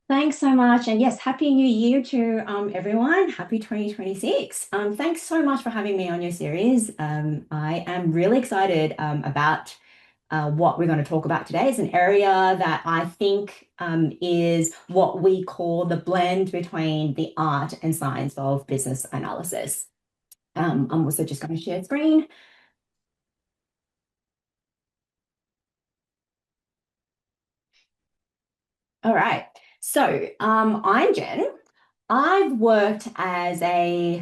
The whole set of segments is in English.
Thanks so much. And yes, Happy New Year to everyone. Happy 2026. Thanks so much for having me on your series. I am really excited about what we're going to talk about today. It's an area that I think is what we call the blend between the art and science of business analysis. I'm also just going to share screen. All right. I'm Jen. I've worked as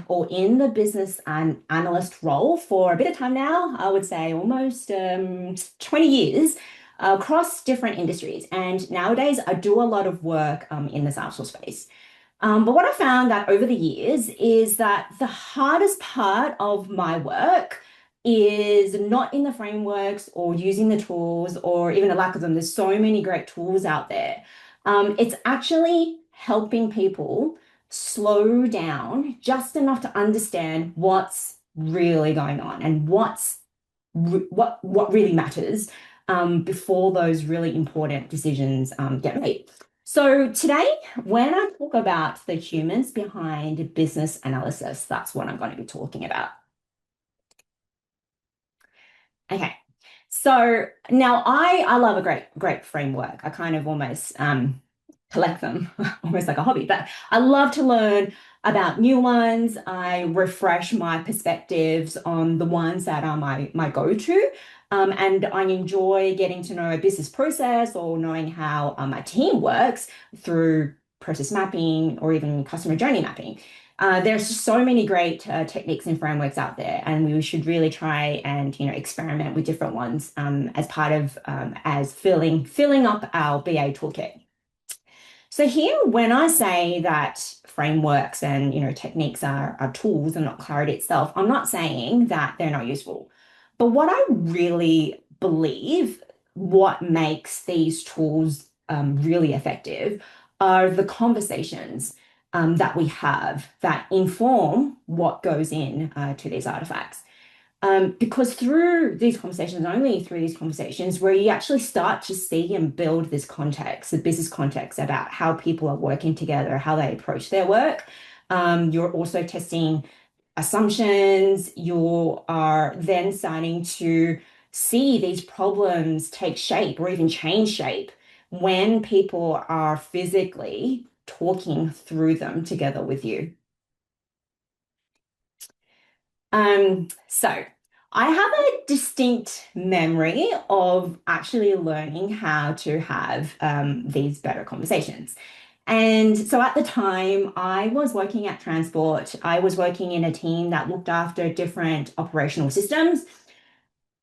or in the business and analyst role for a bit of time now. I would say almost 20 years across different industries. And nowadays I do a lot of work in the Salesforce space. But what I found that over the years is that the hardest part of my work is not in the frameworks or using the tools or even the lack of them. There's so many great tools out there. It's actually helping people slow down just enough to understand what's really going on and what really matters before those really important decisions get made. So today, when I talk about the humans behind business analysis, that's what I'm going to be talking about. Okay. So now I love a great framework. I kind of almost collect them, almost like a hobby, but I love to learn about new ones. I refresh my perspectives on the ones that are my go-to. And I enjoy getting to know a business process or knowing how my team works through process mapping or even customer journey mapping. There's just so many great techniques and frameworks out there, and we should really try and experiment with different ones as part of as filling up our BA toolkit. So here, when I say that frameworks and techniques are tools and not clarity itself, I'm not saying that they're not useful. But what I really believe, what makes these tools really effective, are the conversations that we have that inform what goes in to these artifacts. Because through these conversations, only through these conversations, where you actually start to see and build this context, the business context about how people are working together, how they approach their work. You're also testing assumptions. You are then starting to see these problems take shape or even change shape when people are physically talking through them together with you. So I have a distinct memory of actually learning how to have these better conversations. And so at the time, I was working at Transport. I was working in a team that looked after different operational systems.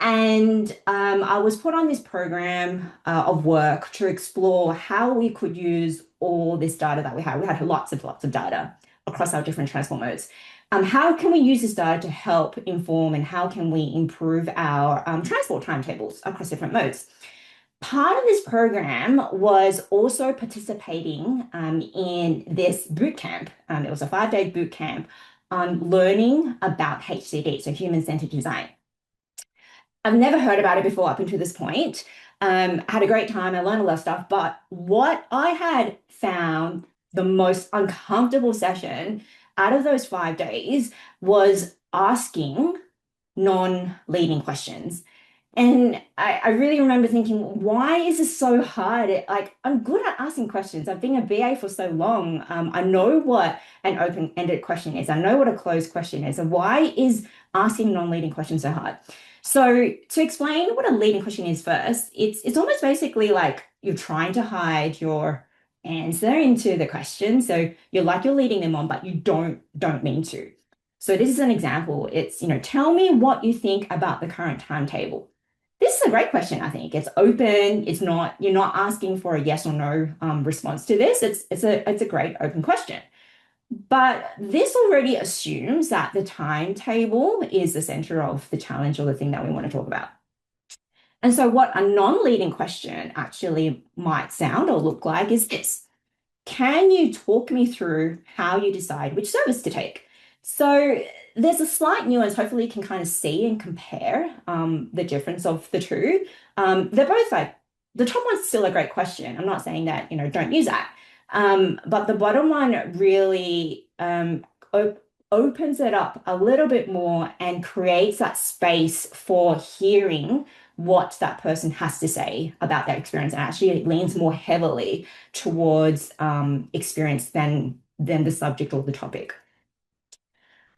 And I was put on this program of work to explore how we could use all this data that we had. We had lots of data across our different transport modes. How can we use this data to help inform and how can we improve our transport timetables across different modes? Part of this program was also participating in this boot camp. It was a 5-day boot camp on learning about HCD, so human-centered design. I've never heard about it before up until this point. I had a great time. I learned a lot of stuff. But what I had found the most uncomfortable session out of those 5 days was asking non-leading questions. And I really remember thinking, why is this so hard? Like, I'm good at asking questions. I've been a BA for so long. I know what an open-ended question is. I know what a closed question is. And why is asking non-leading questions so hard? So to explain what a leading question is first, it's almost basically like you're trying to hide your answer into the question. So you're leading them on, but you don't mean to. So this is an example. It's, tell me what you think about the current timetable. This is a great question, I think. It's open. You're not asking for a yes or no response to this. It's a great open question. But this already assumes that the timetable is the center of the challenge or the thing that we want to talk about. And so what a non-leading question actually might sound or look like is this. Can you talk me through how you decide which service to take? So there's a slight nuance. Hopefully you can kind of see and compare the difference of the two. They're both like, the top one's still a great question. I'm not saying that, don't use that. But the bottom one really op opens it up a little bit more and creates that space for hearing what that person has to say about their experience, and actually it leans more heavily towards experience than the subject or the topic.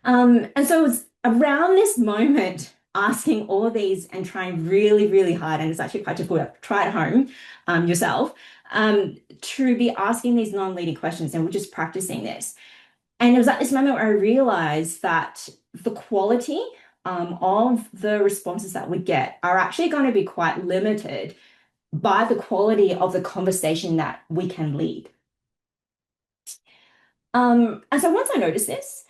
And so it was around this moment asking all of these and trying really, really hard, and it's actually quite difficult. Try it at home yourself, to be asking these non-leading questions, and we're just practicing this. And it was at this moment where I realized that the quality of the responses that we get are actually going to be quite limited by the quality of the conversation that we can lead. And so once I noticed this,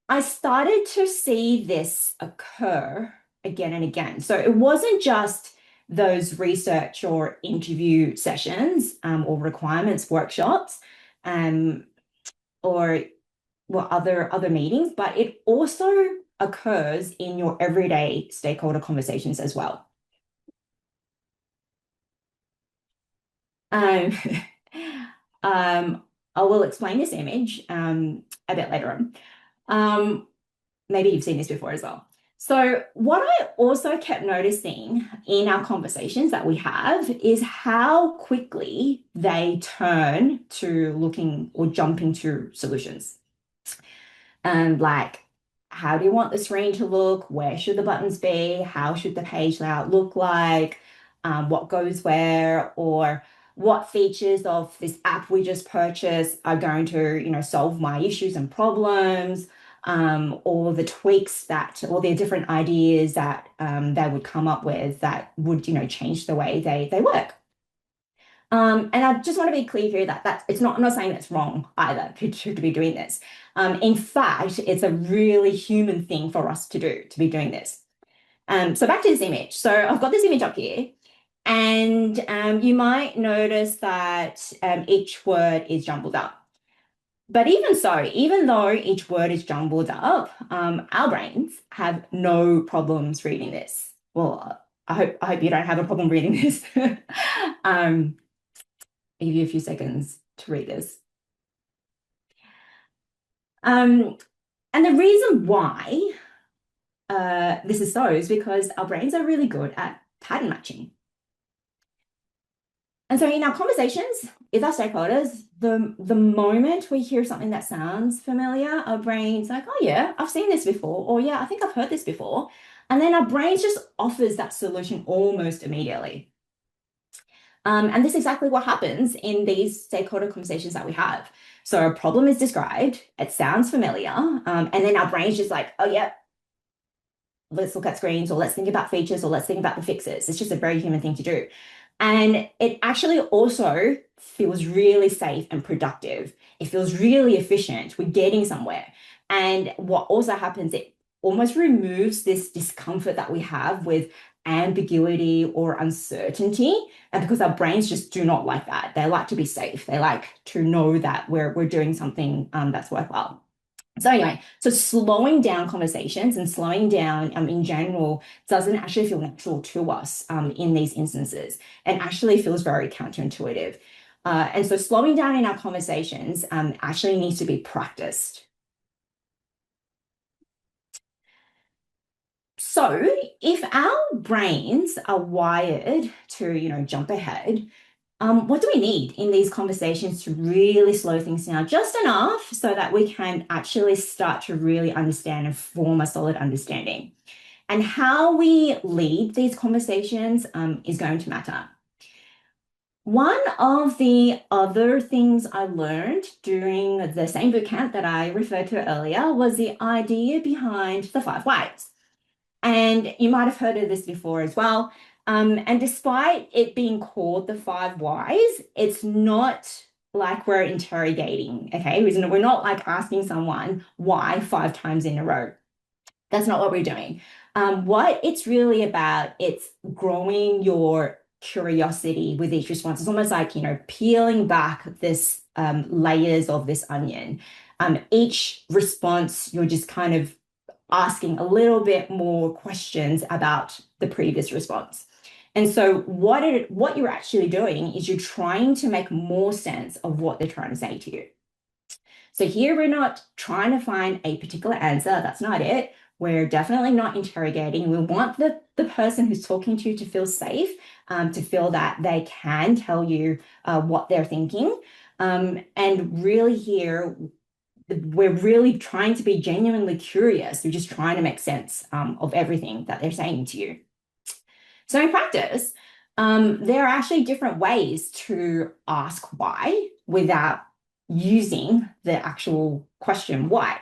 I started to see this occur again and again. So it wasn't just those research or interview sessions or requirements workshops um, or well, other meetings, but it also occurs in your everyday stakeholder conversations as well. Um, um, I will explain this image a bit later on. Maybe you've seen this before as well. So what I also kept noticing in our conversations that we have is how quickly they turn to looking or jumping to solutions. And like, how do you want the screen to look? Where should the buttons be? How should the page layout look like? What goes where? Or what features of this app we just purchased are going to, solve my issues and problems? Or the tweaks that, or the different ideas that they would come up with that would, change the way they work. And I just want to be clear here that it's not, I'm not saying that's wrong either to be doing this. In fact, it's a really human thing for us to do, to be doing this. So back to this image. So I've got this image up here, and you might notice that each word is jumbled up. But even so, even though each word is jumbled up, our brains have no problems reading this. Well, I hope you don't have a problem reading this. um, I'll give you a few seconds to read this. And the reason why this is so is because our brains are really good at pattern matching. And so in our conversations with our stakeholders, the moment we hear something that sounds familiar, our brain's like, oh yeah, I've seen this before, or yeah, I think I've heard this before. And then our brains just offers that solution almost immediately. And this is exactly what happens in these stakeholder conversations that we have. So a problem is described, it sounds familiar, and then our brain's just like, oh yeah, let's look at screens, or let's think about features, or let's think about the fixes. It's just a very human thing to do. And it actually also feels really safe and productive. It feels really efficient. We're getting somewhere. And what also happens, it almost removes this discomfort that we have with ambiguity or uncertainty. And because our brains just do not like that. They like to be safe. They like to know that we're doing something that's worthwhile. So anyway, so slowing down conversations and slowing down in general doesn't actually feel natural to us in these instances, and actually feels very counterintuitive. And so slowing down in our conversations actually needs to be practiced. So if our brains are wired to, jump ahead, what do we need in these conversations to really slow things down just enough so that we can actually start to really understand and form a solid understanding? And how we lead these conversations is going to matter. One of the other things I learned during the same boot camp that I referred to earlier was the idea behind the 5 whys. And you might have heard of this before as well. And despite it being called the 5 whys, it's not like we're interrogating, okay? We're not like asking someone why 5 times in a row. That's not what we're doing. What it's really about, it's growing your curiosity with each response. It's almost like, peeling back this layers of this onion. Each response, you're just kind of asking a little bit more questions about the previous response. And so what you're actually doing is you're trying to make more sense of what they're trying to say to you. So here we're not trying to find a particular answer. That's not it. We're definitely not interrogating. We want the person who's talking to you to feel safe, to feel that they can tell you what they're thinking. And really here, we're really trying to be genuinely curious. We're just trying to make sense of everything that they're saying to you. So in practice, there are actually different ways to ask why without using the actual question why.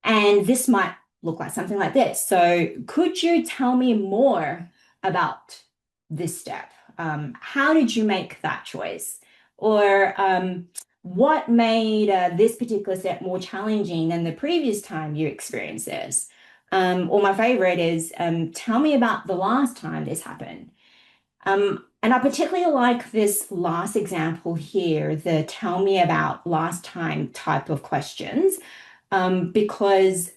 And this might look like something like this. So could you tell me more about this step? How did you make that choice? Or what made this particular step more challenging than the previous time you experienced this? Or my favorite is tell me about the last time this happened. And I particularly like this last example here, the tell me about last time type of questions, because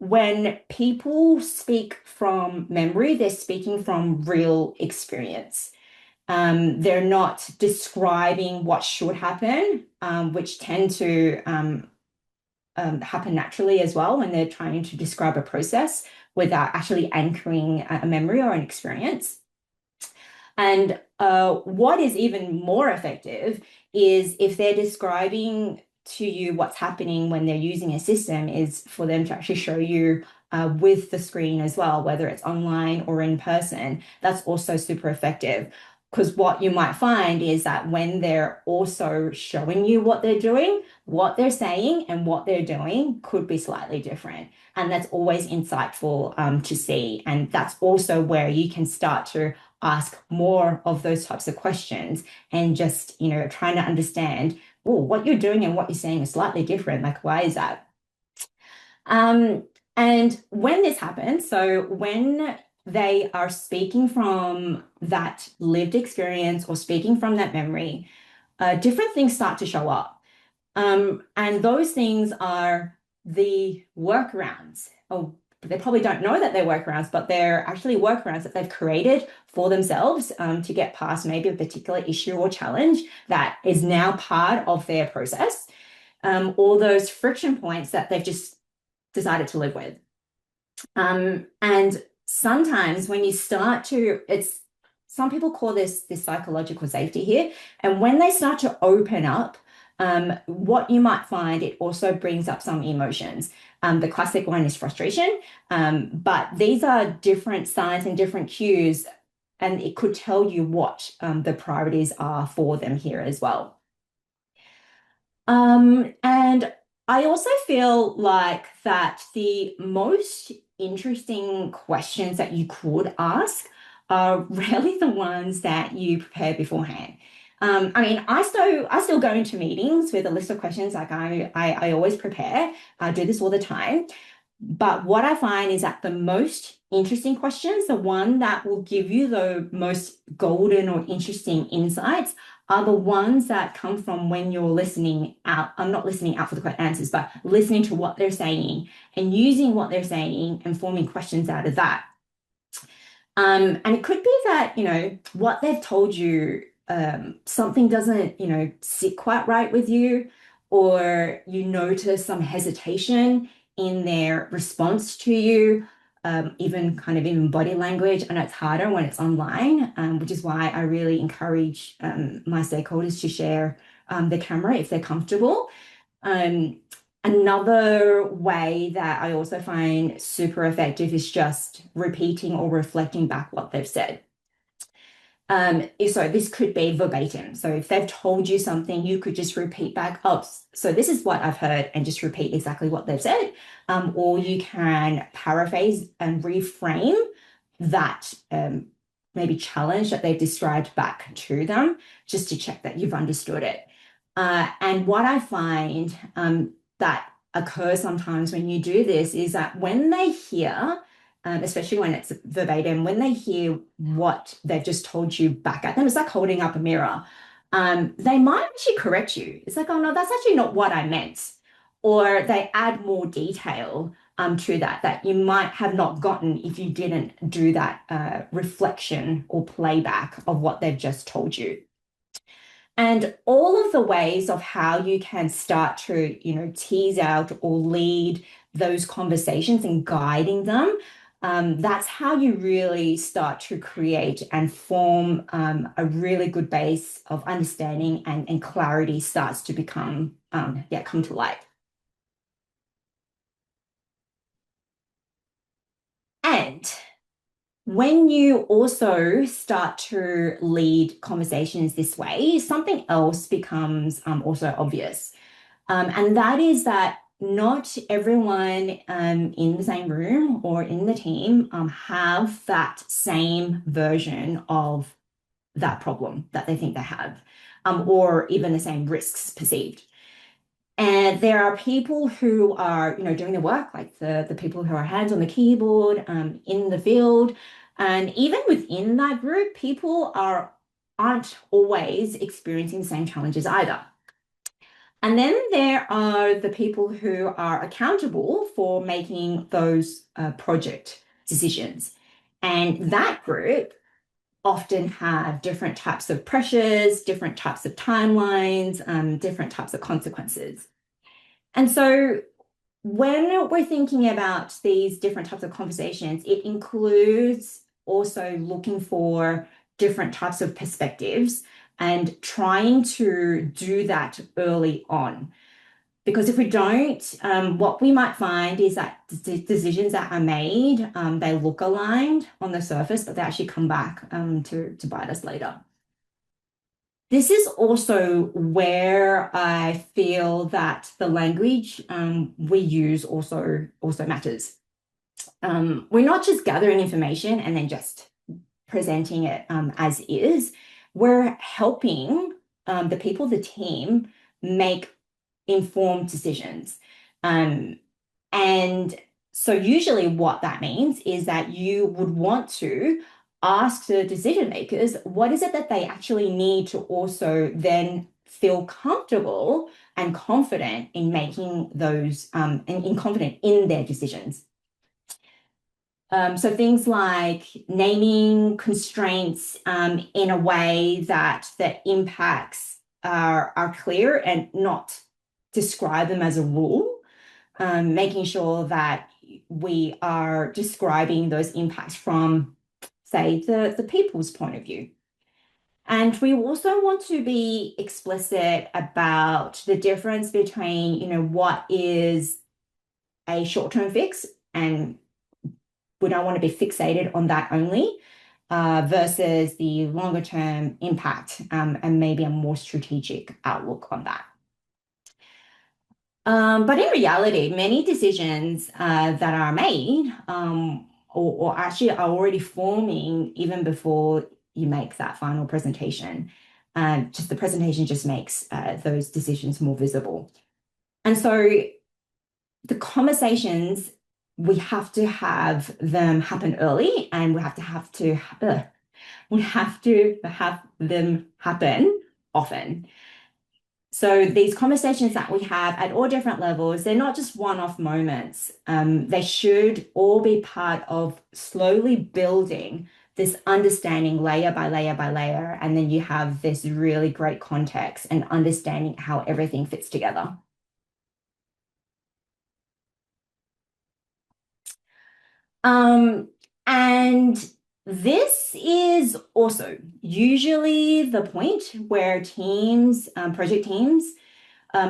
when people speak from memory, they're speaking from real experience. They're not describing what should happen, which tend to happen naturally as well when they're trying to describe a process without actually anchoring a memory or an experience. And what is even more effective is if they're describing to you what's happening when they're using a system, is for them to actually show you with the screen as well, whether it's online or in person. That's also super effective. Because what you might find is that when they're also showing you what they're doing, what they're saying and what they're doing could be slightly different. And that's always insightful to see. And that's also where you can start to ask more of those types of questions and just, trying to understand, oh, what you're doing and what you're saying is slightly different. Like, why is that? And when this happens, so when they are speaking from that lived experience or speaking from that memory, different things start to show up. And those things are the workarounds. Oh, they probably don't know that they're workarounds, but they're actually workarounds that they've created for themselves to get past maybe a particular issue or challenge that is now part of their process. All those friction points that they've just decided to live with. And sometimes when you start to, some people call this psychological safety here. And when they start to open up, what you might find, it also brings up some emotions. The classic one is frustration, but these are different signs and different cues, and it could tell you what the priorities are for them here as well. And I also feel like that the most interesting questions that you could ask are really the ones that you prepare beforehand. I mean, I still go into meetings with a list of questions. Like I always prepare. I do this all the time. But what I find is that the most interesting questions, the one that will give you the most golden or interesting insights, are the ones that come from when you're listening out. I'm not listening out for the correct answers, but listening to what they're saying and using what they're saying and forming questions out of that. And it could be that, what they've told you, something doesn't, sit quite right with you, or you notice some hesitation in their response to you, even body language. And it's harder when it's online, which is why I really encourage my stakeholders to share the camera if they're comfortable. Another way that I also find super effective is just repeating or reflecting back what they've said. So this could be verbatim. So if they've told you something, you could just repeat back, oh, so this is what I've heard, and just repeat exactly what they've said. Or you can paraphrase and reframe that maybe challenge that they've described back to them, just to check that you've understood it. And what I find that occurs sometimes when you do this is that when they hear, especially when it's verbatim, when they hear what they've just told you back at them, it's like holding up a mirror. They might actually correct you. It's like, oh no, that's actually not what I meant. Or they add more detail to that you might have not gotten if you didn't do that reflection or playback of what they've just told you. And all of the ways of how you can start to, tease out or lead those conversations and guiding them, that's how you really start to create and form a really good base of understanding, and clarity starts to become, come to light. And when you also start to lead conversations this way, something else becomes also obvious. And that is that not everyone in the same room or in the team have that same version of that problem that they think they have, or even the same risks perceived. And there are people who are, doing the work, like the people who are hands on the keyboard, in the field. And even within that group, people aren't always experiencing the same challenges either. And then there are the people who are accountable for making those project decisions. And that group often have different types of pressures, different types of timelines, different types of consequences. And so when we're thinking about these different types of conversations, it includes also looking for different types of perspectives and trying to do that early on. Because if we don't, what we might find is that decisions that are made, they look aligned on the surface, but they actually come back to bite us later. This is also where I feel that the language we use also matters. We're not just gathering information and then just presenting it as is. We're helping the people, the team, make informed decisions. And so usually what that means is that you would want to ask the decision makers, what is it that they actually need to also then feel comfortable and confident in making those, and confident in their decisions. So things like naming constraints in a way that the impacts are clear and not describe them as a rule, making sure that we are describing those impacts from, say, the people's point of view. And we also want to be explicit about the difference between, what is a short-term fix, and we don't want to be fixated on that only, versus the longer term impact, and maybe a more strategic outlook on that. But in reality, many decisions that are made or actually are already forming even before you make that final presentation. Just the presentation just makes those decisions more visible. And so the conversations, we have to have them happen early, and we have to have them happen often. So these conversations that we have at all different levels, they're not just one-off moments. They should all be part of slowly building this understanding layer by layer by layer, and then you have this really great context and understanding how everything fits together. And this is also usually the point where teams, project teams,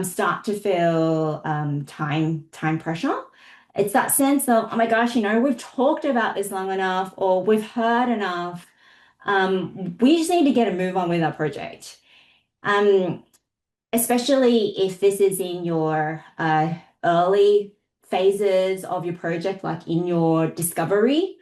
start to feel time pressure. It's that sense of, oh my gosh, we've talked about this long enough, or we've heard enough. We just need to get a move on with our project. Especially if this is in your early phases of your project, like in your discovery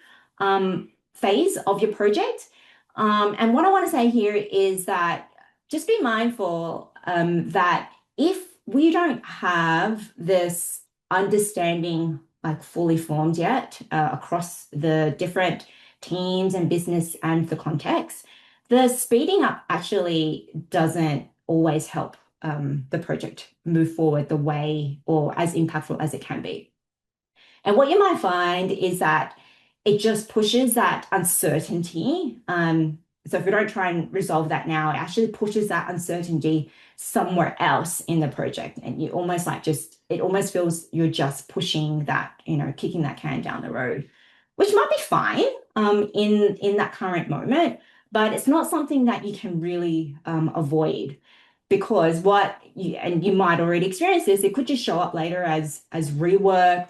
phase of your project. And what I want to say here is that just be mindful that if we don't have this understanding like fully formed yet across the different teams and business and the context, the speeding up actually doesn't always help the project move forward the way or as impactful as it can be. And what you might find is that it just pushes that uncertainty. So if we don't try and resolve that now, it actually pushes that uncertainty somewhere else in the project. And you almost like just, it almost feels you're just pushing that, kicking that can down the road, which might be fine in that current moment, but it's not something that you can really avoid, because and you might already experience this, it could just show up later as rework,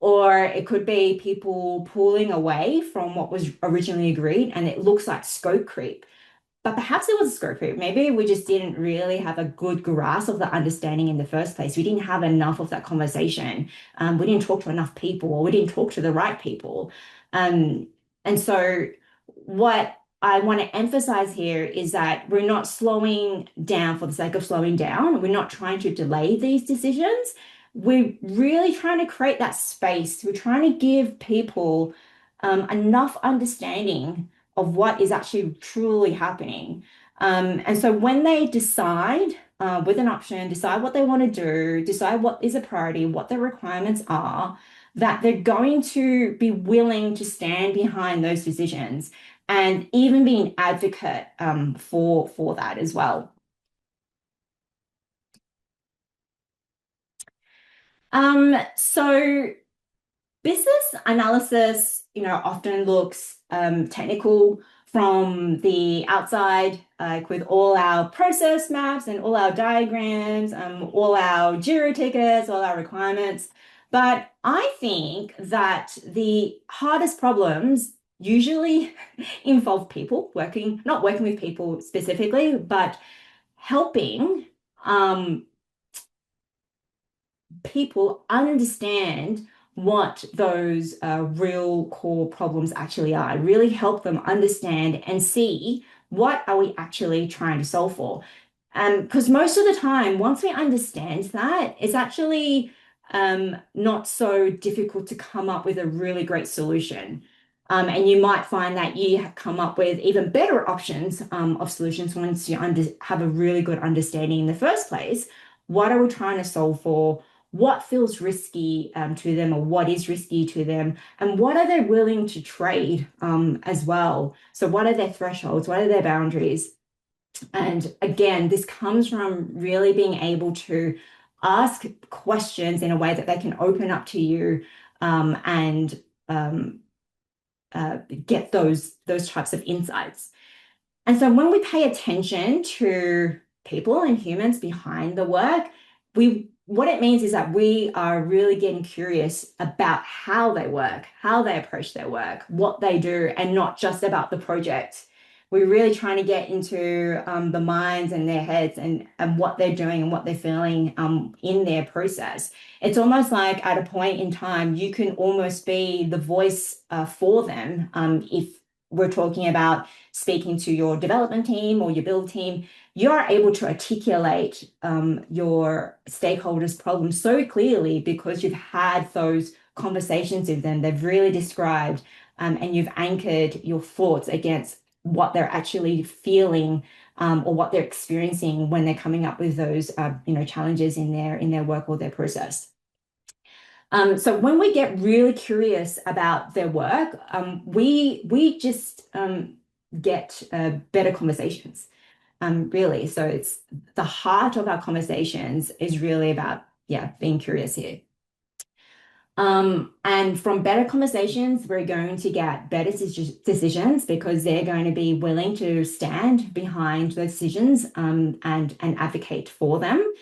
or it could be people pulling away from what was originally agreed and it looks like scope creep. But perhaps it was a scope creep. Maybe we just didn't really have a good grasp of the understanding in the first place. We didn't have enough of that conversation. We didn't talk to enough people, or we didn't talk to the right people. Um, and so, what I want to emphasize here is that we're not slowing down for the sake of slowing down. We're not trying to delay these decisions. We're really trying to create that space. We're trying to give people enough understanding of what is actually truly happening. And so when they decide with an option, decide what they want to do, decide what is a priority, what their requirements are, that they're going to be willing to stand behind those decisions and even be an advocate for that as well. So business analysis, often looks technical from the outside, like with all our process maps and all our diagrams, all our Jira tickets, all our requirements. But I think that the hardest problems usually involve people not working with people specifically, but helping people understand what those real core problems actually are. Really help them understand and see what are we actually trying to solve for. Because most of the time, once we understand that, it's actually not so difficult to come up with a really great solution. And you might find that you have come up with even better options of solutions once you have a really good understanding in the first place. What are we trying to solve for? What feels risky to them, or what is risky to them, and what are they willing to trade as well. So what are their thresholds? What are their boundaries? And again, this comes from really being able to ask questions in a way that they can open up to you and get those types of insights. And so when we pay attention to people and humans behind the work, what it means is that we are really getting curious about how they work, how they approach their work, what they do, and not just about the project. We're really trying to get into the minds and their heads and what they're doing and what they're feeling in their process. It's almost like at a point in time, you can almost be the voice for them if we're talking about speaking to your development team or your build team. You are able to articulate your stakeholders' problems so clearly because you've had those conversations with them. They've really described and you've anchored your thoughts against what they're actually feeling or what they're experiencing when they're coming up with those challenges in their work or their process. So when we get really curious about their work, we just get better conversations, really. So it's the heart of our conversations is really about, being curious here. And from better conversations, we're going to get better decisions because they're going to be willing to stand behind those decisions and advocate for them.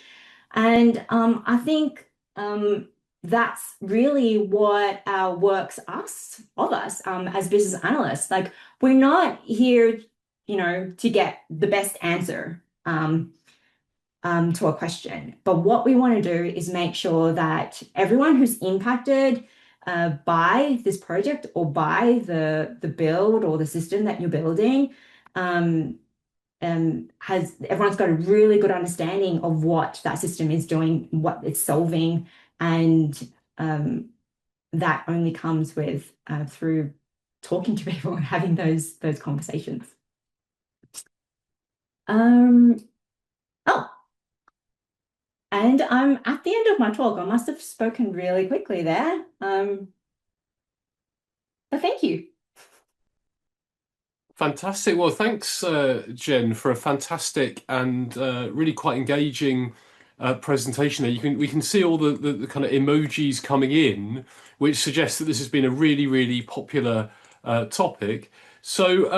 And I think that's really what our works asks of us as business analysts. Like, we're not here, to get the best answer to a question, but what we want to do is make sure that everyone who's impacted by this project or by the build or the system that you're building everyone's got a really good understanding of what that system is doing, what it's solving, and that only comes with through talking to people and having those conversations. Oh, and I'm at the end of my talk. I must have spoken really quickly there. But thank you. Fantastic. Well, thanks, Jen, for a fantastic and really quite engaging presentation there. We can see all the kind of emojis coming in, which suggests that this has been a really, really popular topic. So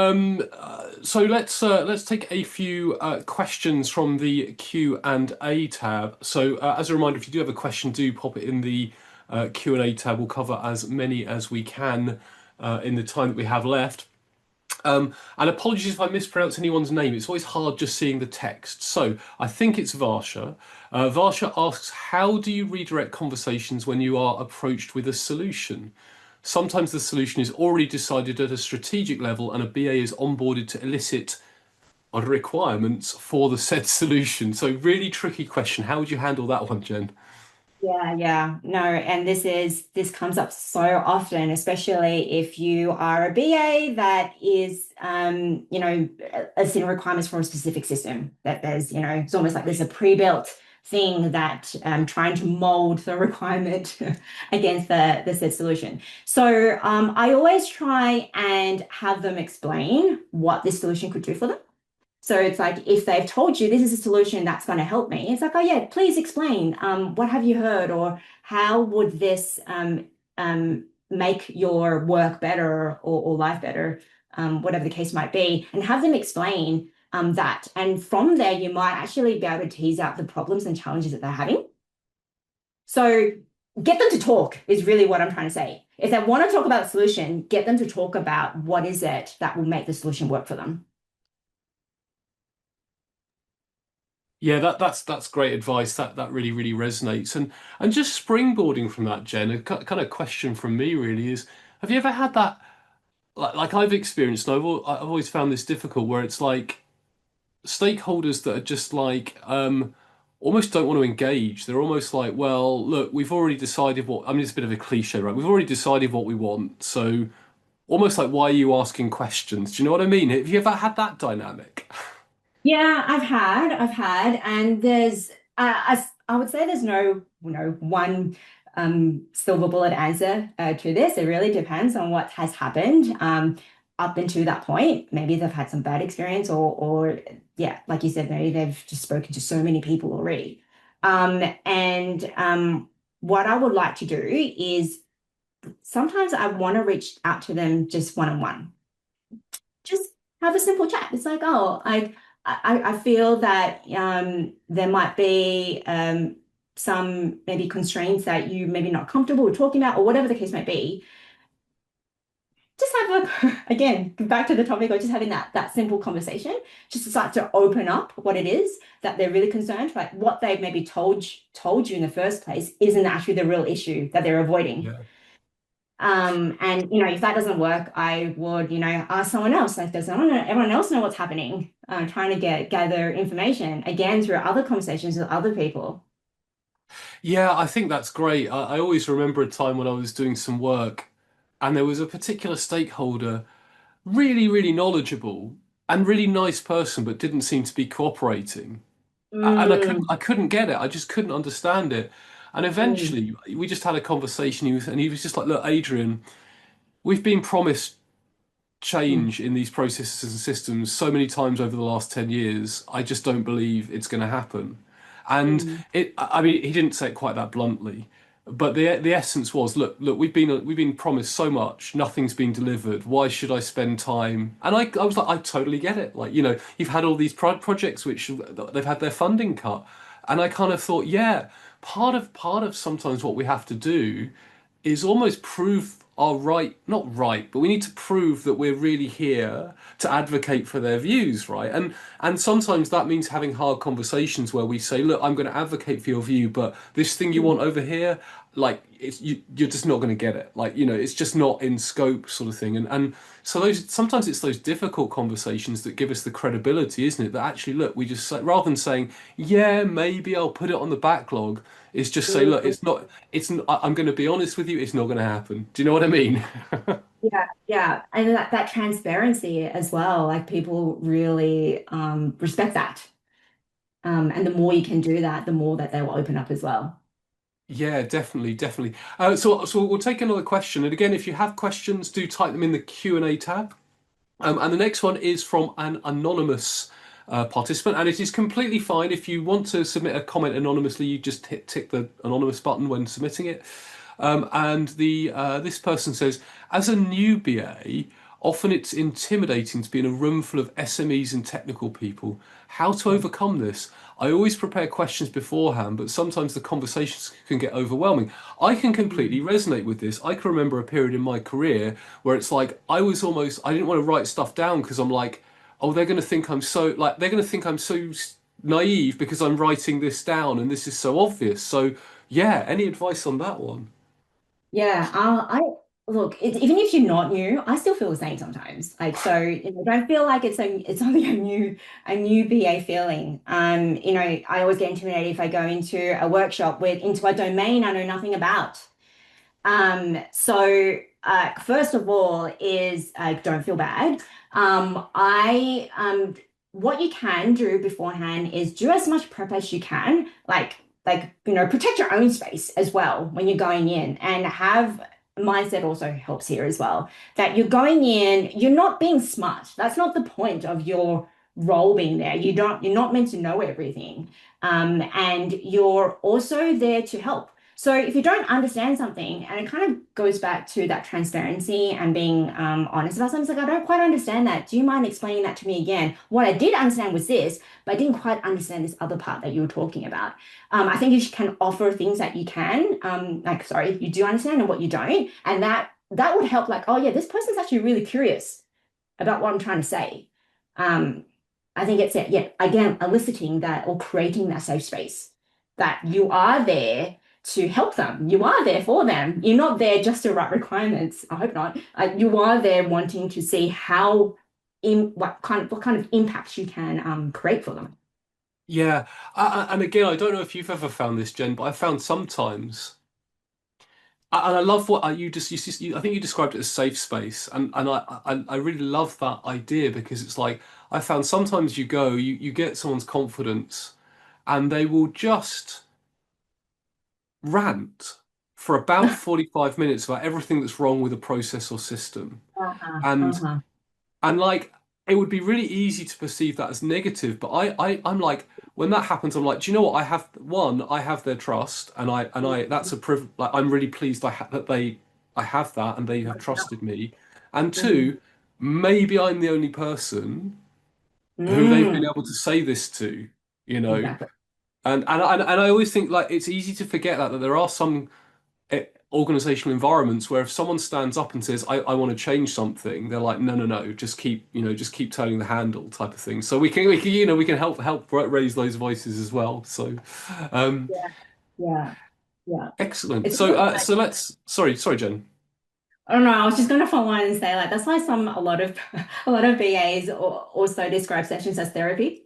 let's take a few questions from the Q&A tab. So as a reminder, if you do have a question, do pop it in the Q&A tab. We'll cover as many as we can in the time that we have left. And apologies if I mispronounce anyone's name. It's always hard just seeing the text. So I think it's Varsha. Varsha asks, how do you redirect conversations when you are approached with a solution? Sometimes the solution is already decided at a strategic level and a BA is onboarded to elicit requirements for the said solution. So really tricky question. How would you handle that one, Jen? Yeah. No, and this comes up so often, especially if you are a BA that is setting requirements for a specific system that there's, it's almost like there's a pre-built thing that trying to mold the requirement against the said solution. So I always try and have them explain what this solution could do for them. So it's like if they've told you this is a solution that's going to help me, it's like, oh yeah, please explain. What have you heard, or how would this make your work better or life better, whatever the case might be, and have them explain that. And from there, you might actually be able to tease out the problems and challenges that they're having. So get them to talk is really what I'm trying to say. If they want to talk about the solution, get them to talk about what is it that will make the solution work for them. Yeah, that's great advice. That really really resonates. And just springboarding from that, Jen, a kind of question from me really is: have you ever had that like I've experienced, and I've always found this difficult, where it's like stakeholders that are just like almost don't want to engage. They're almost like, well, look, we've already decided what. I mean, it's a bit of a cliche, right? We've already decided what we want, so almost like, why are you asking questions? Do you know what I mean? Have you ever had that dynamic? Yeah, I've had, and I would say there's no, one silver bullet answer to this. It really depends on what has happened up until that point. Maybe they've had some bad experience, or yeah, like you said, maybe they've just spoken to so many people already. And what I would like to do is sometimes I want to reach out to them just one on one, just have a simple chat. It's like, oh, I feel that there might be some maybe constraints that you maybe not comfortable with talking about, or whatever the case might be. Just have a, again, back to the topic of just having that simple conversation, just to start to open up what it is that they're really concerned, like what they've maybe told you in the first place isn't actually the real issue that they're avoiding. Yeah. And if that doesn't work, I would, ask someone else. Like, does everyone else know what's happening? Trying to gather information again through other conversations with other people. Yeah, I think that's great. I always remember a time when I was doing some work and there was a particular stakeholder, really, really knowledgeable and really nice person, but didn't seem to be cooperating. And Mm, I couldn't get it. I just couldn't understand it. And mm, eventually we just had a conversation. And he was just like, look, Adrian, we've been promised mm, change in these processes and systems so many times over the last 10 years. I just don't believe it's going to happen. And mm, I mean, he didn't say it quite that bluntly, but the essence was, look, we've been promised so much, nothing's been delivered. Why should I spend time? And I was like, I totally get it. Like, you've had all these projects which they've had their funding cut. And I kind of thought, yeah, part of sometimes what we have to do is almost prove our right, not right, but we need to prove that we're really here to advocate for their views, right? And sometimes that means having hard conversations where we say, look, I'm going to advocate for your view, but this thing you mm, want over here, like you're just not going to get it. Like, it's just not in scope, sort of thing. And so those sometimes it's those difficult conversations that give us the credibility, isn't it? That actually, look, we just say, rather than saying, yeah, maybe I'll put it on the backlog, is just say, look, mm. it's not, I'm going to be honest with you, it's not going to happen. Do you know what I mean? Yeah. And that transparency as well, like people really respect that. And the more you can do that, the more that they will open up as well. Yeah, definitely, definitely. So we'll take another question, and again, if you have questions, do type them in the Q&A tab. And the next one is from an anonymous participant, and it is completely fine if you want to submit a comment anonymously. You just tick the anonymous button when submitting it. And the this person says, as a new BA, often it's intimidating to be in a room full of SMEs and technical people. How to overcome this? I always prepare questions beforehand, but sometimes the conversations can get overwhelming. I can completely resonate with this. I can remember a period in my career where it's like I didn't want to write stuff down because I'm like, oh, they're going to think I'm so like they're going to think I'm so naive because I'm writing this down and this is so obvious. So yeah, any advice on that one? Yeah, I look, even if you're not new, I still feel the same sometimes. Like, so, don't feel like it's only a new BA feeling. I always get intimidated if I go into a workshop into a domain I know nothing about. First of all is don't feel bad. I What you can do beforehand is do as much prep as you can, protect your own space as well when you're going in, and have mindset also helps here as well. That you're going in, you're not being smart. That's not the point of your role being there. You're not meant to know everything. And you're also there to help. So if you don't understand something, and it kind of goes back to that transparency and being honest about something, it's like, I don't quite understand that. Do you mind explaining that to me again? What I did understand was this, but I didn't quite understand this other part that you were talking about. I think you can offer things that you can, sorry, you do understand and what you don't. And that would help, like, oh yeah, this person's actually really curious about what I'm trying to say. Um, I think it's, yeah, again, eliciting that or creating that safe space that you are there to help them. You are there for them. You're not there just to write requirements. I hope not. You are there wanting to see how in what kind of impact you can create for them. Yeah, and again, I don't know if you've ever found this, Jen, but I found sometimes, and I love what I think you described it as safe space, and I really love that idea because it's like I found sometimes you get someone's confidence, and they will just rant for about 45 minutes about everything that's wrong with a process or system. Uh-huh, And uh-huh. like it would be really easy to perceive that as negative, but I'm like when that happens, I'm like, do you know what? I have their trust, and I that's a priv like I'm really pleased I have that and they have trusted me. And Mhm. two, maybe I'm the only person who they've been Mm, able to say this to, you know. exactly. And I always think like it's easy to forget that there are some organizational environments where if someone stands up and says, I want to change something, they're like, no, no, no, just keep turning the handle type of thing. So we can help raise those voices as well. So, um, Yeah, yeah, yeah. excellent. It's So, almost like, sorry, Jen. I don't know, I was just going to follow on and say, like, that's why a lot of a lot of BAs also describe sessions as therapy.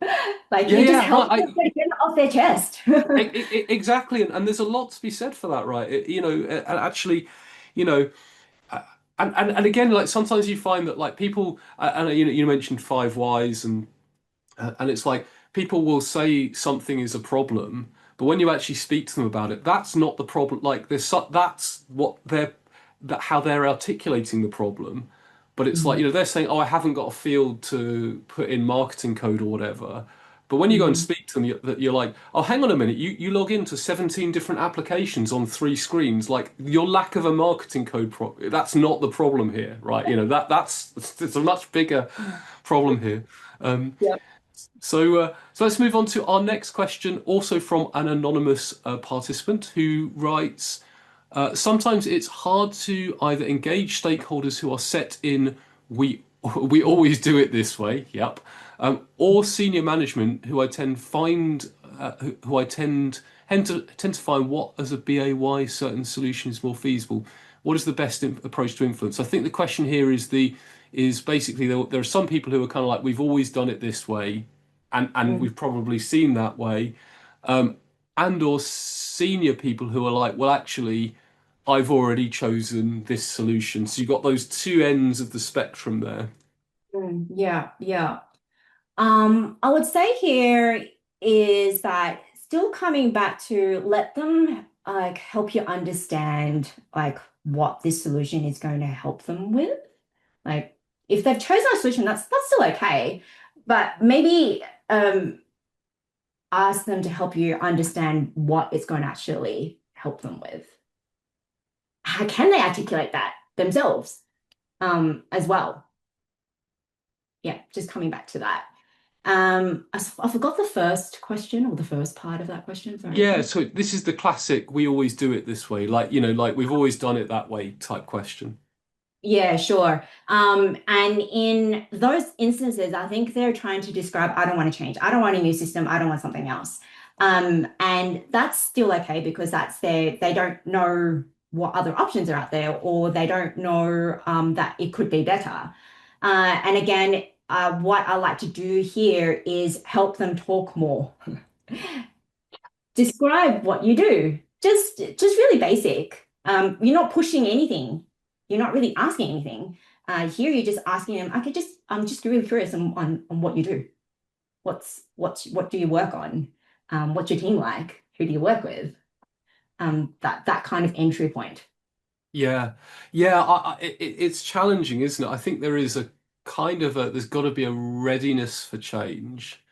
Like, Yeah, you just yeah, help right. them get it off their chest. Exactly. And there's a lot to be said for that, right? And actually, you know, uh, and again, like sometimes you find that like people, and you mentioned five whys and it's like people will say something is a problem, but when you actually speak to them about it, that's not the problem. Like that's what how they're articulating the problem. But it's like, Mhm, they're saying, oh, I haven't got a field to put in marketing code or whatever. But when you go and mhm, speak to them, you're like, oh, hang on a minute, you log into 17 different applications on three screens. Like your lack of a marketing code that's not the problem here, right? That's it's a much bigger problem here. Um, yep. so let's move on to our next question, also from an anonymous participant who writes, sometimes it's hard to either engage stakeholders who are set in we we always do it this way, yep, or senior management who I tend find who I tend to find what as a BAY certain solution is more feasible. What is the best approach to influence? I think the question here is basically there are some people who are kind of like we've always done it this way, and Mhm. we've probably seen that way, um, and or senior people who are like, well, actually, I've already chosen this solution. So you've got those two ends of the spectrum there. Yeah, yeah. I would say here is that still coming back to let them. like help you understand like what this solution is going to help them with. Like if they've chosen a solution, that's still okay, but maybe ask them to help you understand what it's going to actually help them with. How can they articulate that themselves as well? Yeah, just coming back to that. I forgot the first question or the first part of that question. Yeah, Sorry. so this is the classic, we always do it this way, like, like we've always done it that way type question. Yeah, sure. And in those instances, I think they're trying to describe, I don't want to change. I don't want a new system. I don't want something else. And that's still okay because they don't know what other options are out there, or they don't know that it could be better. And again, what I like to do here is help them talk more. Describe what you do. Just really basic. You're not pushing anything. You're not really asking anything. Here you're just asking them, I'm just really curious on what you do. What do you work on? What's your team like? Who do you work with? That kind of entry point. Yeah, yeah, it's challenging, isn't it? I think there is a kind of there's got to be a readiness for change.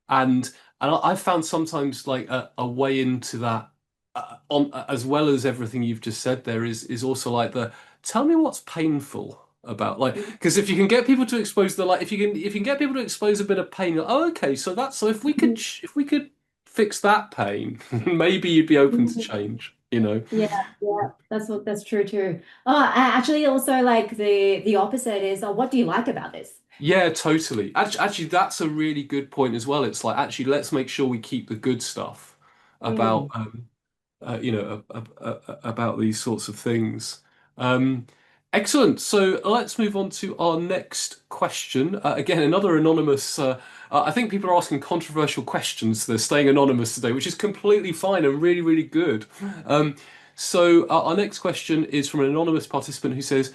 And I've found sometimes like a way into that on as well as everything you've just said there is also like the tell me what's painful about like because if you can get people to expose the like if you can get people to expose a bit of pain you're, oh okay so that's so if we could fix that pain maybe you'd be open to change, you know. Yeah, yeah, that's true too. Oh, actually, also like the opposite is, what do you like about this? Yeah, totally. Actually, that's a really good point as well. It's like actually let's make sure we keep the good stuff about Mm. about these sorts of things. Um, Excellent. So let's move on to our next question. Again, another anonymous. I think people are asking controversial questions. They're staying anonymous today, which is completely fine and really, really good. So our next question is from an anonymous participant who says,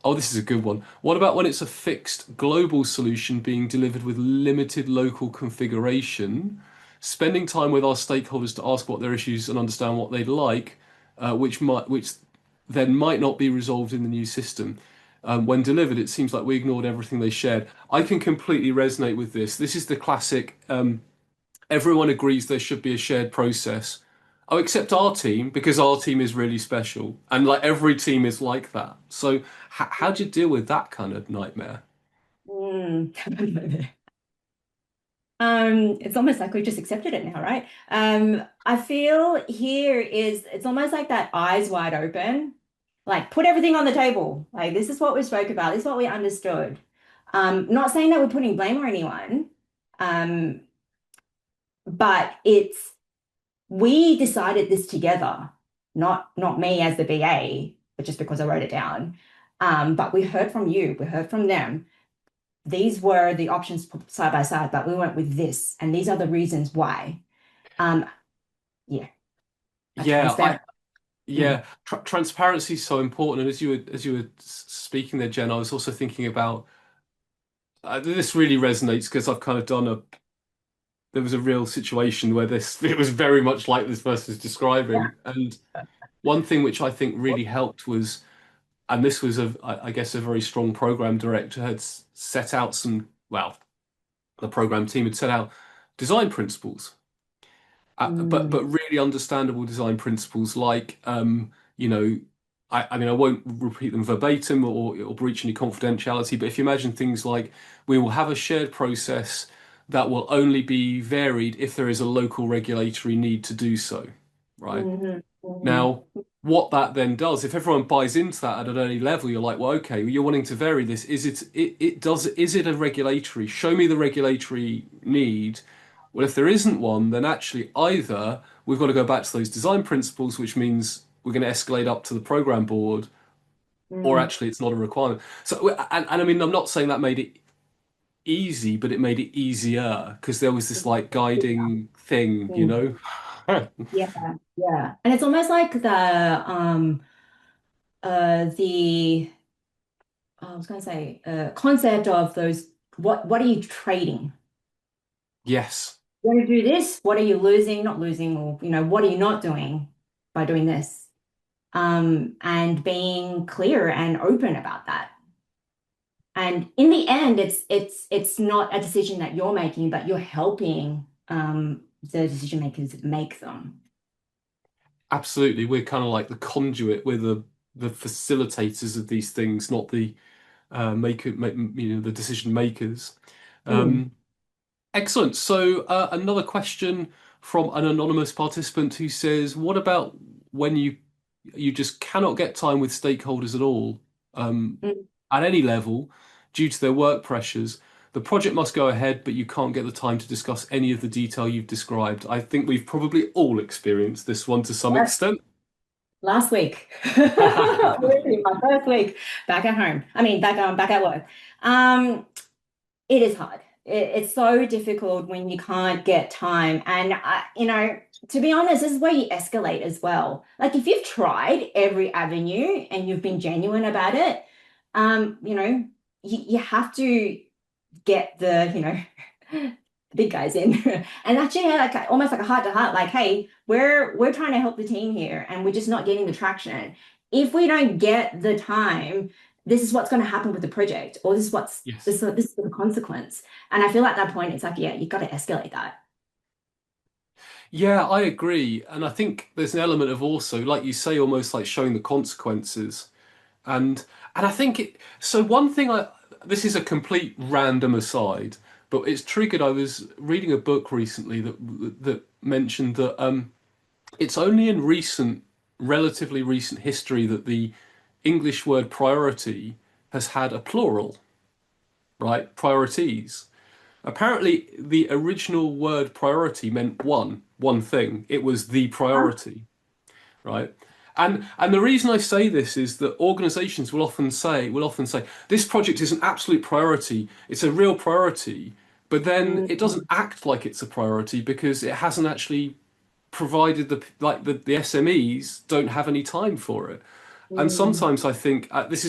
"Oh, this is a good one. What about when it's a fixed global solution being delivered with limited local configuration?" Spending time with our stakeholders to ask what their issues and understand what they'd like, which then might not be resolved in the new system. When delivered, it seems like we ignored everything they shared. I can completely resonate with this. This is the classic. Everyone agrees there should be a shared process. Oh, except our team, because our team is really special, and like every team is like that. So, how do you deal with that kind of nightmare? Mm. It's almost like we've just accepted it now, right? I feel here is it's almost like that eyes wide open, like put everything on the table. Like this is what we spoke about, this is what we understood. Not saying that we're putting blame on anyone, um, but it's we decided this together, not me as the BA, but just because I wrote it down. But we heard from you, we heard from them. These were the options side by side, but we went with this, and these are the reasons why. Um, yeah, a Yeah, transparent. Mm. transparency is so important. And as you were speaking there, Jen, I was also thinking about this really resonates because I've kind of done a there was a real situation where this it was very much like this person's describing. And one thing which I think really helped was, and this was I guess a very strong program director had set out some, well, the program team had set out design principles, but Mm. really understandable design principles like you know I mean I won't repeat them verbatim or breach any confidentiality, but if you imagine things like we will have a shared process that will only be varied if there is a local regulatory need to do so, right? Mhm, mhm, Now, what that then does, if everyone buys into that at any level, you're like, well, okay, you're wanting to vary this. Is it a regulatory? Show me the regulatory need. Well, if there isn't one, then actually either we've got to go back to those design principles, which means we're going to escalate up to the program board, or mm. actually it's not a requirement. So, and I mean, I'm not saying that made it easy, but it made it easier because there was this like guiding thing, you Mm. know? Yeah, yeah. And it's almost like the I was going to say concept of those what are you trading? Yes. You want to do this? What are you losing? Not losing, or what are you not doing? by doing this. And being clear and open about that. And in the end, it's not a decision that you're making, but you're helping the decision makers make them. Absolutely, we're kind of like the conduit. We're the facilitators of these things, not the the decision makers. Mm, Um, Excellent. So, another question from an anonymous participant who says, "What about when you just cannot get time with stakeholders at all, um, mm. at any level, due to their work pressures? The project must go ahead, but you can't get the time to discuss any of the detail you've described." I think we've probably all experienced this one to some Yes, extent. last week, literally my first week back at home. I mean, back at work. Um, it is hard. It's so difficult when you can't get time. And to be honest, this is where you escalate as well. Like if you've tried every avenue and you've been genuine about it, you have to get the big guys in and actually like almost like a heart to heart, like, hey, we're trying to help the team here and we're just not getting the traction. If we don't get the time, this is what's going to happen with the project, or this is what's Yes. this is the consequence. And I feel at that point it's like, yeah, you've got to escalate that. Yeah, I agree. And I think there's an element of also, like you say, almost like showing the consequences. And I think so one thing this is a complete random aside, but it's triggered. I was reading a book recently that mentioned that it's only in relatively recent history that the English word priority has had a plural, right? Priorities. Apparently, the original word priority meant one thing. It was the priority, right? And the reason I say this is that organizations will often say this project is an absolute priority. It's a real priority, but then it doesn't Mm, act like it's a priority because it hasn't actually provided the SMEs don't have any time for it. And mm, sometimes I think this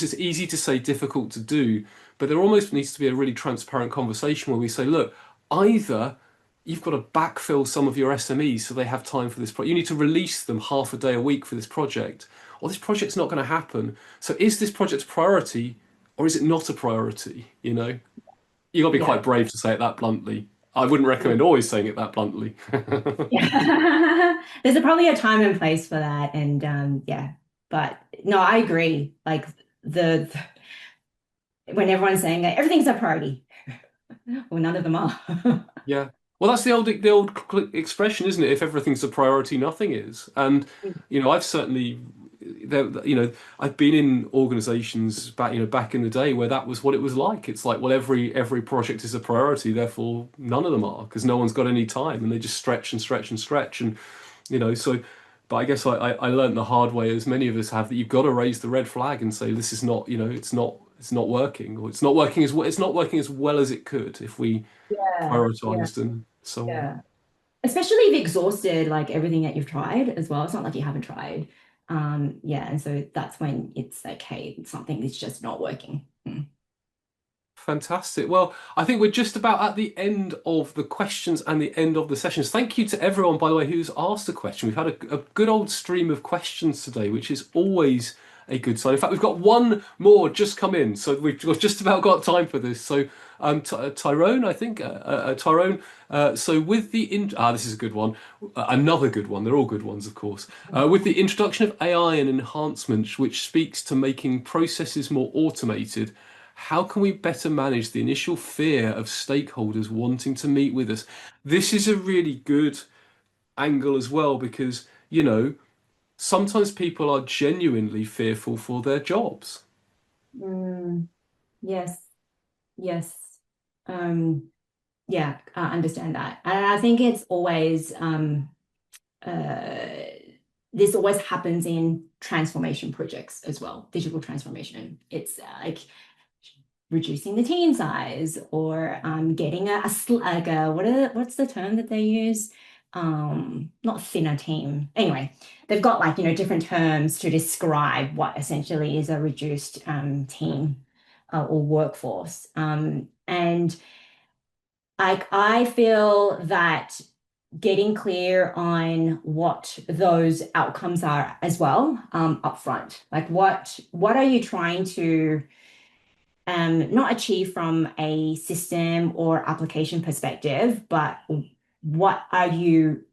is easy to say, difficult to do, but there almost needs to be a really transparent conversation where we say, look, either you've got to backfill some of your SMEs so they have time for this project. You need to release them half a day a week for this project, or this project's not going to happen. So is this project a priority or is it not a priority? You got to be yeah. quite brave to say it that bluntly. I wouldn't recommend always saying it that bluntly. Yeah. There's probably a time and place for that. And yeah, but no, I agree. Like the when everyone's saying that everything's a priority, well, none of them are. Yeah. Well, that's the old expression, isn't it? If everything's a priority, nothing is. And I've certainly I've been in organizations back in the day where that was what it was like. It's like, well, every project is a priority, therefore none of them are because no one's got any time and they just stretch and stretch and stretch so. But I guess I learned the hard way, as many of us have, that you've got to raise the red flag and say this is not, it's not working, or it's not working as well as it could if we Yeah, yeah, prioritized and so on. yeah. Especially if you've exhausted like everything that you've tried as well. It's not like you haven't tried. Yeah, and so that's when it's like, hey, something is just not working. Mm. Fantastic. Well, I think we're just about at the end of the questions and the end of the sessions. Thank you to everyone, by the way, who's asked a question. We've had a good old stream of questions today, which is always a good sign. In fact, we've got one more just come in, so just about got time for this. So, Tyrone, I think, Tyrone. So, with this is a good one, another good one. They're all good ones, of course. With the introduction of AI and enhancements, which speaks to making processes more automated. How can we better manage the initial fear of stakeholders wanting to meet with us? This is a really good angle as well because, sometimes people are genuinely fearful for their jobs. Mm, yes, yes. Um, yeah, I understand that. And I think it's always uh this always happens in transformation projects as well, digital transformation. It's like reducing the team size or getting like what's the term that they use? Not thinner team. Anyway, they've got like, different terms to describe what essentially is a reduced team or workforce. And like I feel that getting clear on what those outcomes are as well, upfront. Like what are you trying to not achieve from a system or application perspective, but what are you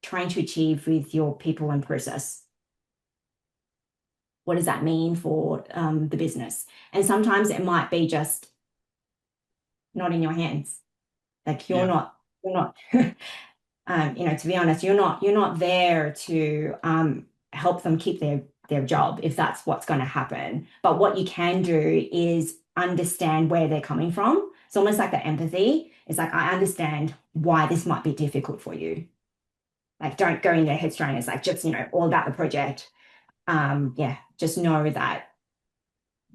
trying to achieve with your people and process? What does that mean for the business? And sometimes it might be just not in your hands. Like Yeah. you're not, to be honest, you're not there to help them keep their job if that's what's going to happen. But what you can do is understand where they're coming from. It's almost like the empathy. It's like, I understand why this might be difficult for you. Like, don't go in their headstrong. It's like just, all about the project. Yeah, just know that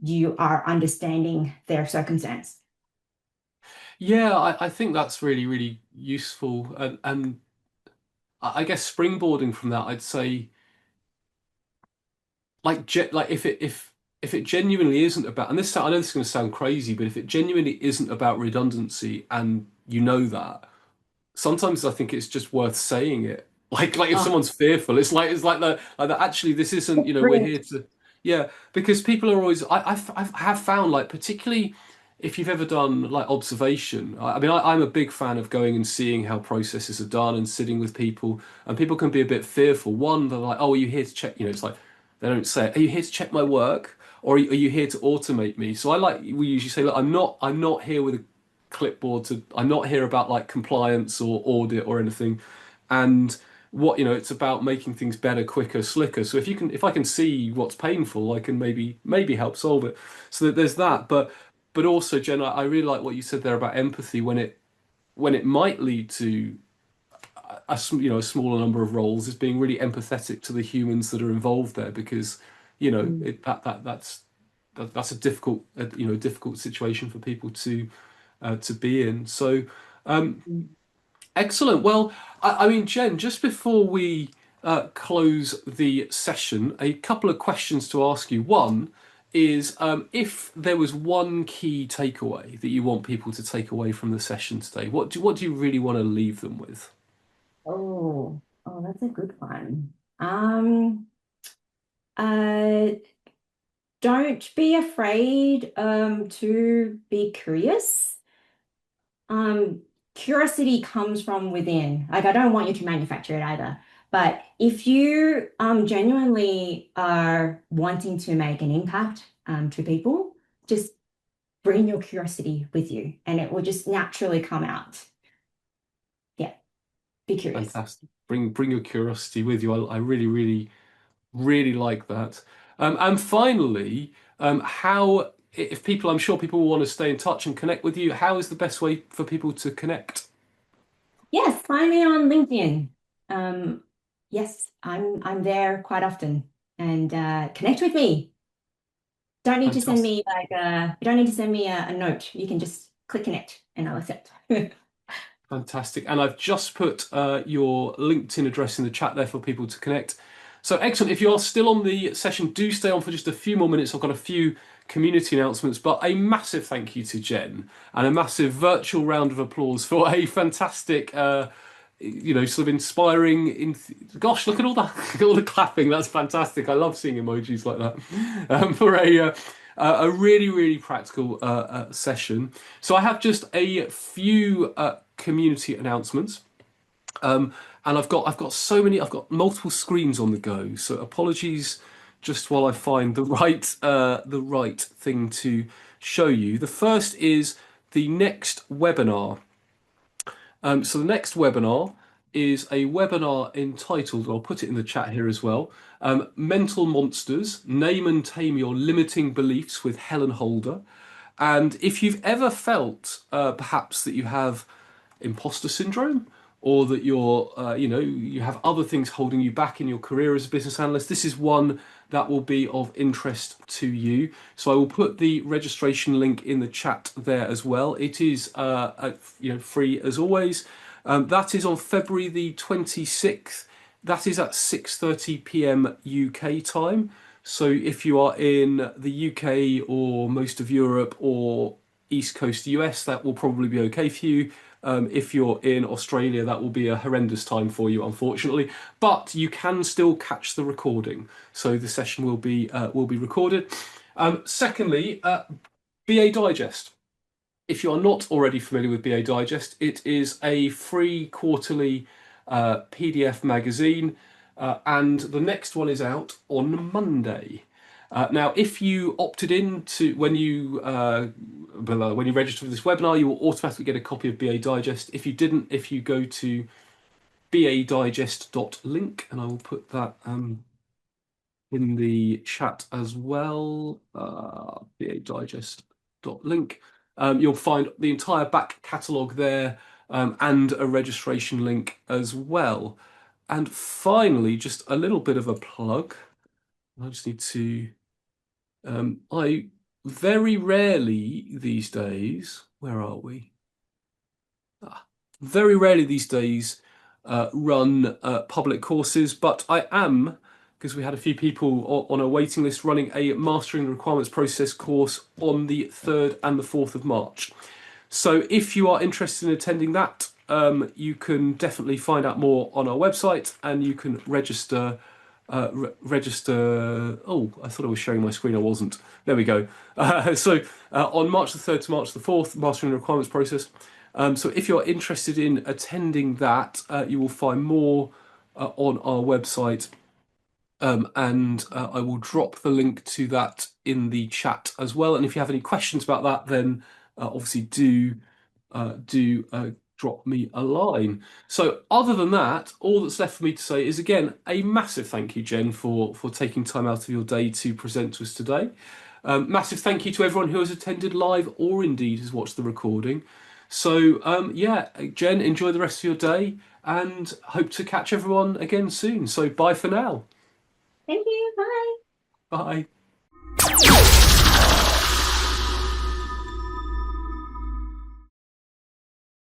you are understanding their circumstance. Yeah, I think that's really, really useful. And I guess springboarding from that, I'd say like if it genuinely isn't about, and this I know this is going to sound crazy, but if it genuinely isn't about redundancy and you know that, sometimes I think it's just worth saying it. Like if Oh, someone's fearful, it's like that actually this isn't, we're brilliant. here to, yeah, because people are always I have found, like, particularly if you've ever done like observation. I mean, I'm a big fan of going and seeing how processes are done and sitting with people, and people can be a bit fearful. One, they're like, "Oh, are you here to check?" It's like they don't say it. Are you here to check my work, or are you here to automate me? So we usually say, "Look, I'm not here with a clipboard to, I'm not here about like compliance or audit or anything." And it's about making things better, quicker, slicker. So if I can see what's painful, I can maybe help solve it. So that there's that. But also, Jen, I really like what you said there about empathy when it might lead to a smaller number of roles, is being really empathetic to the humans that are involved there, because Mm. that's a difficult situation for people to be in. So, um, excellent. Well, I mean, Jen, just before we close the session, a couple of questions to ask you. One is, if there was one key takeaway that you want people to take away from the session today, what do you really want to leave them with? Oh, that's a good one. Uh, don't be afraid to be curious. Um, Curiosity comes from within. Like, I don't want you to manufacture it either. But if you genuinely are wanting to make an impact to people, just bring your curiosity with you and it will just naturally come out. Yeah, be curious. Fantastic. Bring your curiosity with you. I really, really, really like that. And finally, how if people, I'm sure people will want to stay in touch and connect with you. How is the best way for people to connect? Yes, find me on LinkedIn. Um, yes, I'm there quite often and connect with me. Don't need to send Fantastic. me you don't need to send me a note. You can just click connect and I'll accept. Fantastic. And I've just put your LinkedIn address in the chat there for people to connect. So excellent. If you are still on the session, do stay on for just a few more minutes. I've got a few community announcements, but a massive thank you to Jen and a massive virtual round of applause for a fantastic, sort of inspiring. Gosh, look at all that, look at all the clapping. That's fantastic. I love seeing emojis like that. For a really, really practical session. So I have just a few community announcements. And I've got so many, I've got multiple screens on the go. So apologies just while I find the right thing to show you. The first is the next webinar. So the next webinar is a webinar entitled, I'll put it in the chat here as well, Mental Monsters, Name and Tame Your Limiting Beliefs with Helen Holder. And if you've ever felt perhaps that you have imposter syndrome, or that you have other things holding you back in your career as a business analyst, this is one that will be of interest to you. So I will put the registration link in the chat there as well. It is free as always. That is on February the 26th. That is at 6:30 p.m. UK time. So if you are in the UK or most of Europe or East Coast US, that will probably be okay for you. If you're in Australia, that will be a horrendous time for you, unfortunately. But you can still catch the recording, so the session will be recorded. Secondly, BA Digest. If you are not already familiar with BA Digest, it is a free quarterly PDF magazine, and the next one is out on Monday. Now, if you opted in to when you register for this webinar, you will automatically get a copy of BA Digest. If you didn't, if you go to badigest.link, and I will put that in the chat as well, badigest.link. You'll find the entire back catalogue there, and a registration link as well. And finally, just a little bit of a plug. I just need to. I very rarely these days. Where are we? Very rarely these days run public courses, but I am, because we had a few people on a waiting list, running a Mastering the Requirements Process course on the 3rd and the 4th of March. So if you are interested in attending that, you can definitely find out more on our website, and you can register. Oh, I thought I was sharing my screen. I wasn't. There we go. On March the 3rd to March the 4th, Mastering the Requirements Process. So if you're interested in attending that, you will find more on our website, and I will drop the link to that in the chat as well. And if you have any questions about that, then obviously do drop me a line. So other than that, all that's left for me to say is, again, a massive thank you, Jen, for taking time out of your day to present to us today. Massive thank you to everyone who has attended live or indeed has watched the recording. So yeah, Jen, enjoy the rest of your day, and hope to catch everyone again soon. So bye for now. Thank you. Bye. Bye.